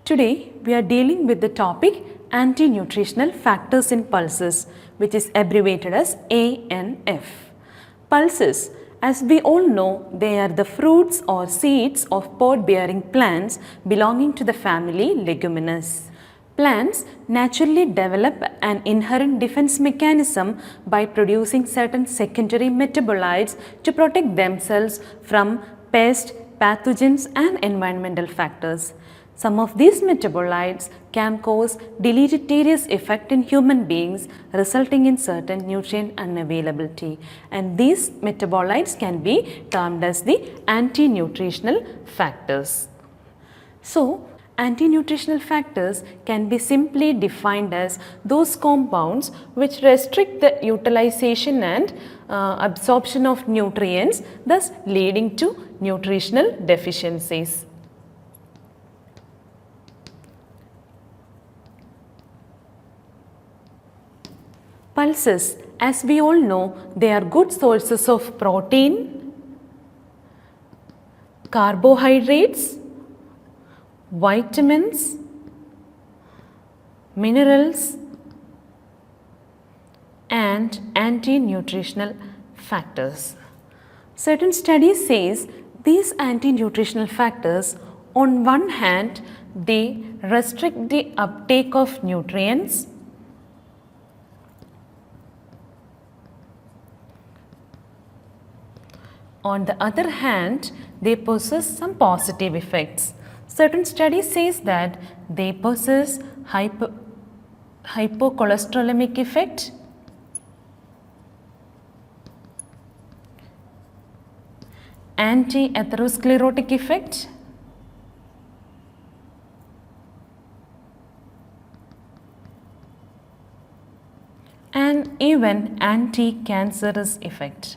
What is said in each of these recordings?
Today we are dealing with the topic anti-nutritional factors in pulses, which is abbreviated as ANF. Pulses, as we all know, they are the fruits or seeds of pod-bearing plants belonging to the family Leguminous. Plants naturally develop an inherent defense mechanism by producing certain secondary metabolites to protect themselves from pests, pathogens and environmental factors. Some of these metabolites can cause deleterious effect in human beings, resulting in certain nutrient unavailability, and these metabolites can be termed as the anti-nutritional factors. So, anti-nutritional factors can be simply defined as those compounds which restrict the utilization and absorption of nutrients, thus leading to nutritional deficiencies. Pulses, as we all know, they are good sources of protein, carbohydrates, vitamins, minerals and anti-nutritional factors. Certain studies says these anti-nutritional factors, on one hand, they restrict the uptake of nutrients, on the other hand, they possess some positive effects. Certain studies says that they possess hypocholesterolemic effect, anti-atherosclerotic effect, and even anti-cancerous effect.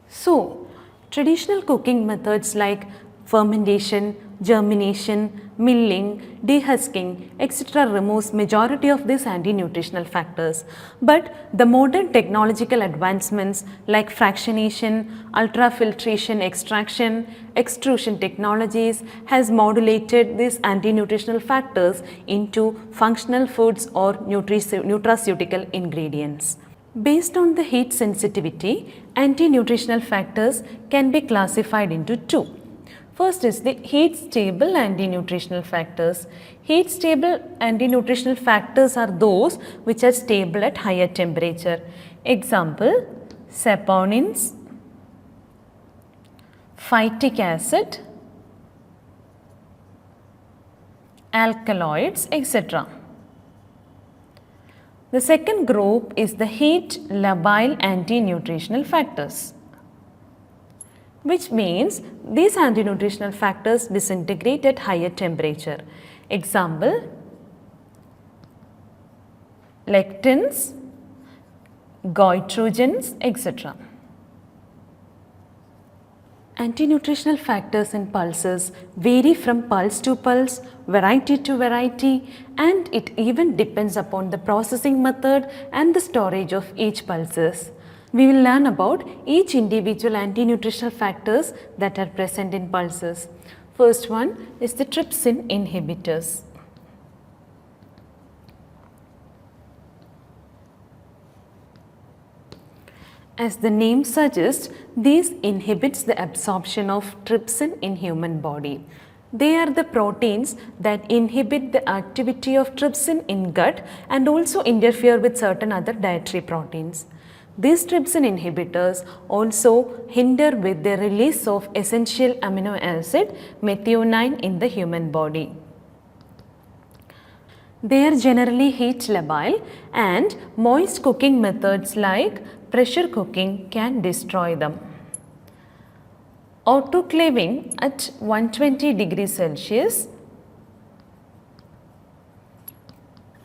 So, traditional cooking methods like fermentation, germination, milling, dehusking, etc. removes majority of these anti-nutritional factors. But the modern technological advancements like fractionation, ultrafiltration extraction, extrusion technologies has modulated these anti-nutritional factors into functional foods or nutraceutical ingredients. Based on the heat sensitivity, anti-nutritional factors can be classified into two. First is the heat stable anti-nutritional factors. Heat stable anti-nutritional factors are those which are stable at higher temperature. Example, saponins, phytic acid, alkaloids, etc. The second group is the heat labile anti-nutritional factors, which means these anti-nutritional factors disintegrate at higher temperature. Example, lectins, goitrogens, etc. Anti-nutritional factors in pulses vary from pulse to pulse, variety to variety, and it even depends upon the processing method and the storage of each pulses. We will learn about each individual anti-nutritional factors that are present in pulses. First one is the trypsin inhibitors. As the name suggests, these inhibits the absorption of trypsin in human body. They are the proteins that inhibit the activity of trypsin in gut and also interfere with certain other dietary proteins. These trypsin inhibitors also hinder with the release of essential amino acid methionine in the human body. They are generally heat labile and moist cooking methods like pressure cooking can destroy them. Autoclaving at 120 degrees Celsius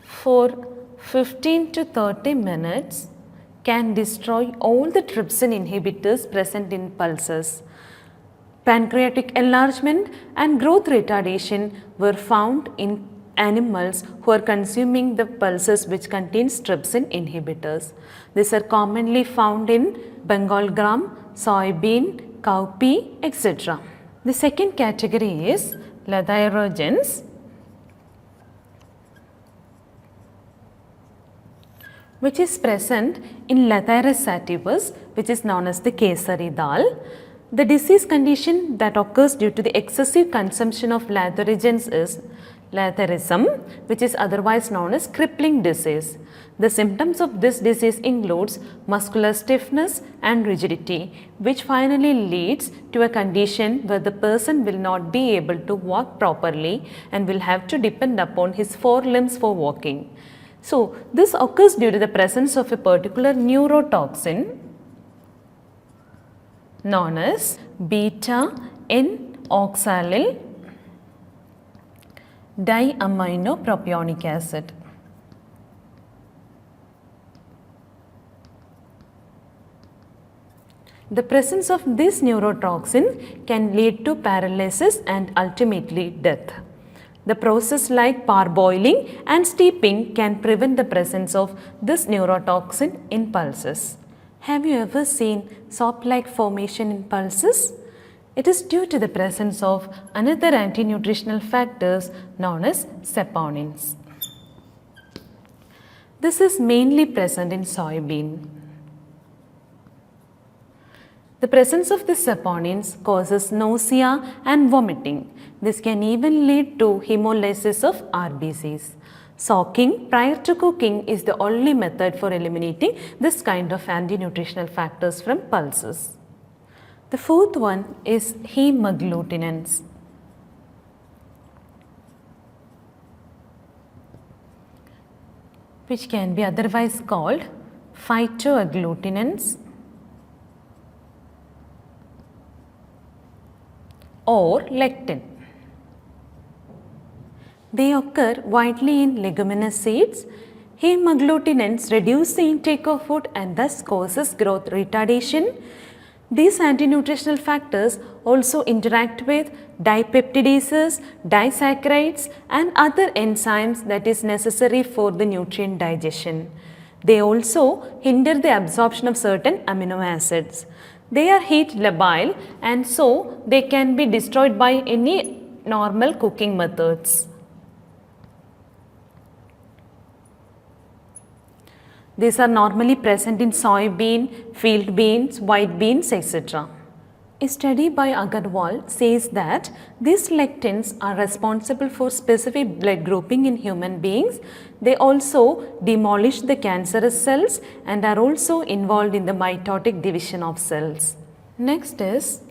for 15 to 30 minutes can destroy all the trypsin inhibitors present in pulses. Pancreatic enlargement and growth retardation were found in animals who are consuming the pulses which contains trypsin inhibitors. These are commonly found in Bengal gram, soybean, cowpea, etc. The second category is lathyrogens, which is present in Lathyrus sativus, which is known as the Kesari dal. The disease condition that occurs due to the excessive consumption of lathyrogens is lathyrism, which is otherwise known as crippling disease. The symptoms of this disease includes muscular stiffness and rigidity, which finally leads to a condition where the person will not be able to walk properly and will have to depend upon his forelimbs for walking. So, this occurs due to the presence of a particular neurotoxin known as beta-N-oxalyl diaminopropionic acid. The presence of this neurotoxin can lead to paralysis and ultimately death. The process like parboiling and steeping can prevent the presence of this neurotoxin in pulses. Have you ever seen soap-like formation in pulses? It is due to the presence of another anti-nutritional factors known as saponins. This is mainly present in soybean. The presence of the saponins causes nausea and vomiting. This can even lead to hemolysis of RBCs. Soaking prior to cooking is the only method for eliminating this kind of anti-nutritional factors from pulses. The fourth one is hemagglutinins. Which can be otherwise called phytoagglutinins or lectin. They occur widely in leguminous seeds. Hemagglutinins reduce the intake of food and thus causes growth retardation. These anti-nutritional factors also interact with dipeptidases, disaccharides and other enzymes that is necessary for the nutrient digestion. They also hinder the absorption of certain amino acids. They are heat labile and so they can be destroyed by any normal cooking methods. These are normally present in soybean, field beans, white beans, etc. A study by Agarwal says that these lectins are responsible for specific blood grouping in human beings. They also demolish the cancerous cells and are also involved in the mitotic division of cells. Next is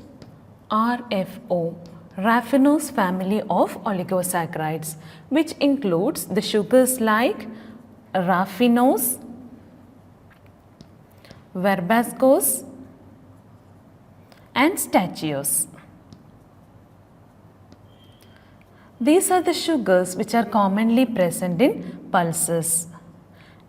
RFO, raffinose family of oligosaccharides, which includes the sugars like raffinose, verbascose and stachylose. These are the sugars which are commonly present in pulses,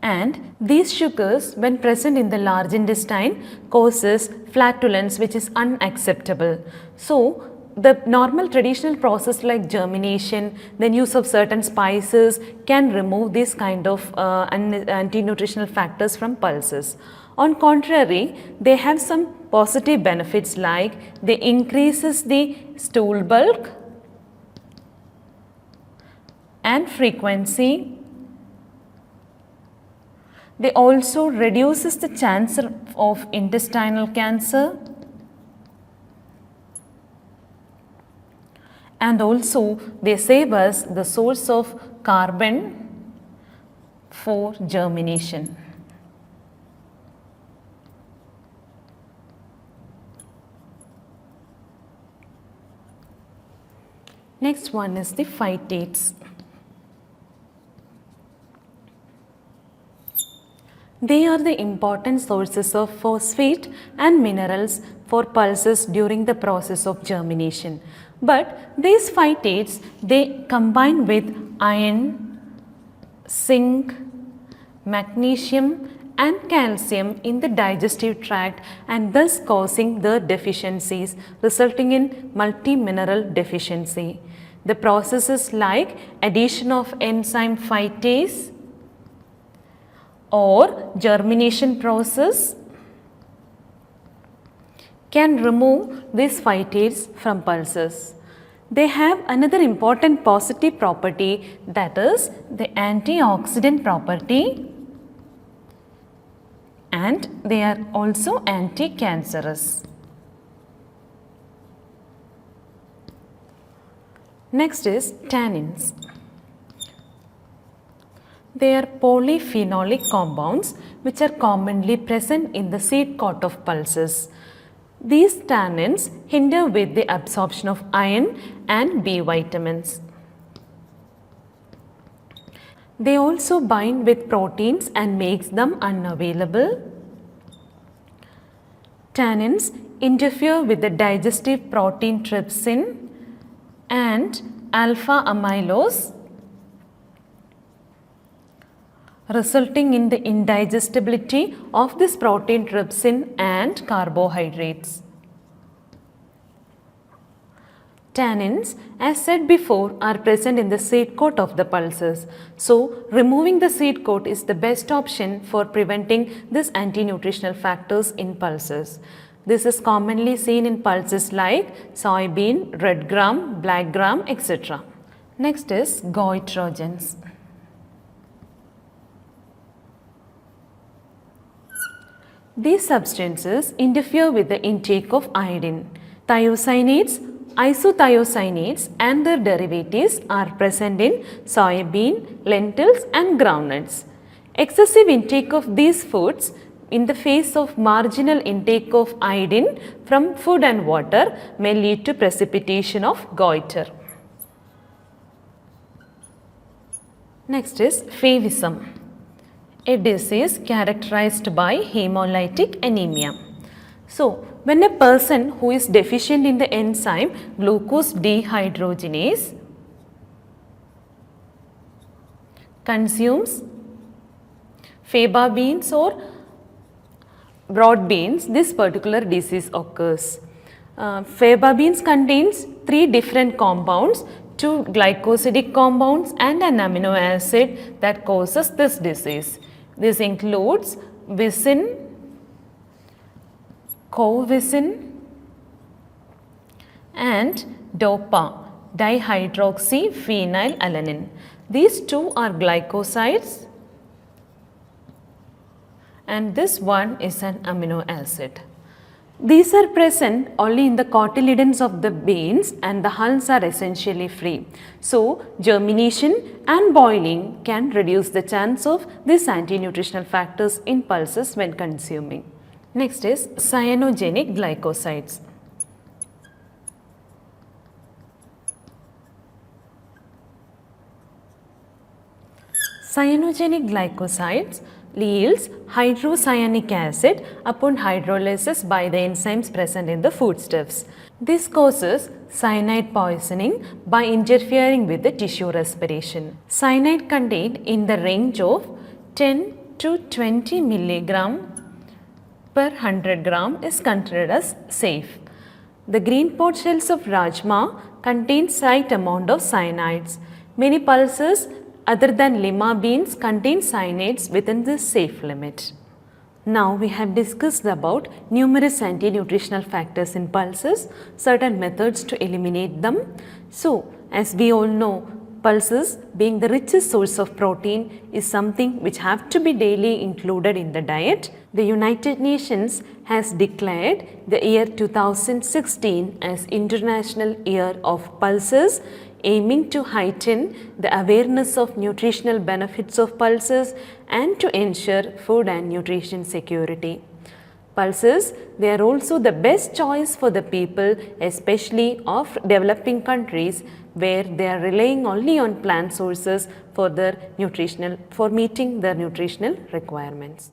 and these sugars when present in the large intestine causes flatulence which is unacceptable. So, the normal traditional process like germination, then use of certain spices can remove these kind of anti-nutritional factors from pulses. On contrary, they have some positive benefits like they increases the stool bulk and frequency. They also reduces the chance of intestinal cancer and also they save us the source of carbon for germination. Next one is the phytates. They are the important sources of phosphate and minerals for pulses during the process of germination. But these phytates, they combine with iron, zinc, magnesium and calcium in the digestive tract and thus causing the deficiencies resulting in multi-mineral deficiency. The processes like addition of enzyme phytase or germination process can remove these phytates from pulses. They have another important positive property, that is the antioxidant property, and they are also anti-cancerous. Next is tannins. They are polyphenolic compounds which are commonly present in the seed coat of pulses. These tannins hinder with the absorption of iron and B vitamins. They also bind with proteins and makes them unavailable. Tannins interfere with the digestive protein trypsin and alpha amylose, resulting in the indigestibility of this protein trypsin and carbohydrates. Tannins, as said before, are present in the seed coat of the pulses. So, removing the seed coat is the best option for preventing these anti-nutritional factors in pulses. This is commonly seen in pulses like soybean, red gram, black gram, etc. Next is goitrogens. These substances interfere with the intake of iodine. Thiocyanates, isothiocyanates and their derivatives are present in soybean, lentils and groundnuts. Excessive intake of these foods in the face of marginal intake of iodine from food and water may lead to precipitation of goiter. Next is favism, a disease characterized by hemolytic anemia. So, when a person who is deficient in the enzyme glucose dehydrogenase consumes faba beans or broad beans, this particular disease occurs. Faba beans contains 3 different compounds, 2 glycosidic compounds and an amino acid that causes this disease. This includes vicin, covicin and dopa, dihydroxyphenylalanine. These 2 are glycosides and this one is an amino acid. These are present only in the cotyledons of the beans and the hulls are essentially free. So, germination and boiling can reduce the chance of these anti-nutritional factors in pulses when consuming. Next is cyanogenic glycosides. Cyanogenic glycosides yields hydrocyanic acid upon hydrolysis by the enzymes present in the foodstuffs. This causes cyanide poisoning by interfering with the tissue respiration. Cyanide contained in the range of 10 to 20 milligram per 100 gram is considered as safe. The green pot shells of rajma contain slight amount of cyanides. Many pulses other than lima beans contain cyanides within this safe limit. Now we have discussed about numerous anti-nutritional factors in pulses, certain methods to eliminate them. So, as we all know, pulses being the richest source of protein is something which have to be daily included in the diet. The United Nations has declared the year 2016 as International Year of Pulses, aiming to heighten the awareness of nutritional benefits of pulses and to ensure food and nutrition security. Pulses, they are also the best choice for the people, especially of developing countries where they are relying only on plant sources for meeting their nutritional requirements.